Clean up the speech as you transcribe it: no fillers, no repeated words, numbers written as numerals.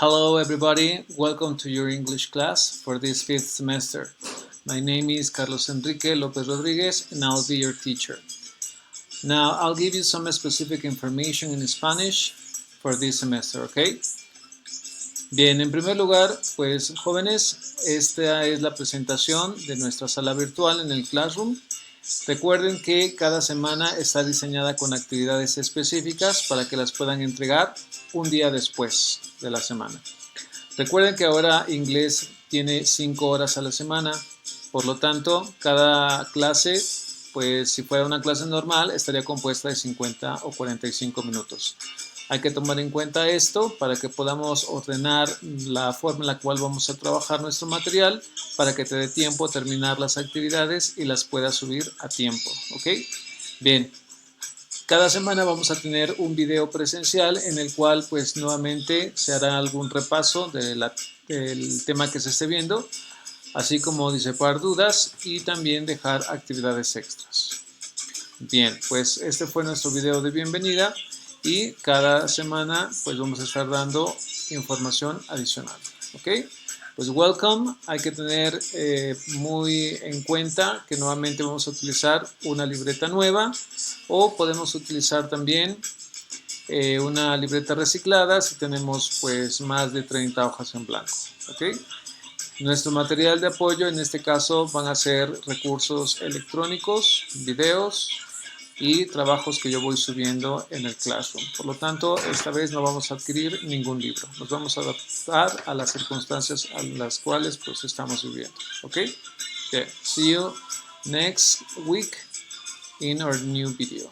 Hello everybody, welcome to your English class for this 5th semester. My name is Carlos Enrique Lopez Rodriguez and I'll be your teacher. Now I'll give you some specific information in Spanish for this semester, okay? Bien, en primer lugar, pues jóvenes, esta es la presentación de nuestra sala virtual en el Classroom. Recuerden que cada semana está diseñada con actividades específicas para que las puedan entregar un día después de la semana. Recuerden que ahora inglés tiene 5 horas a la semana, por lo tanto, cada clase, pues si fuera una clase normal, estaría compuesta de 50 o 45 minutos. Hay que tomar en cuenta esto para que podamos ordenar la forma en la cual vamos a trabajar nuestro material para que te dé tiempo a terminar las actividades y las puedas subir a tiempo, ¿ok? Bien, cada semana vamos a tener un video presencial en el cual pues nuevamente se hará algún repaso del tema que se esté viendo, así como disipar dudas y también dejar actividades extras. Bien, pues este fue nuestro video de bienvenida. Y cada semana pues vamos a estar dando información adicional, ¿ok? Pues welcome, hay que tener muy en cuenta que nuevamente vamos a utilizar una libreta nueva o podemos utilizar también una libreta reciclada si tenemos pues más de 30 hojas en blanco, ¿ok? Nuestro material de apoyo en este caso van a ser recursos electrónicos, videos y trabajos que yo voy subiendo en el Classroom. Por lo tanto, esta vez no vamos a adquirir ningún libro. Nos vamos a adaptar a las circunstancias a las cuales pues estamos viviendo. ¿Ok? Okay. See you next week in our new video.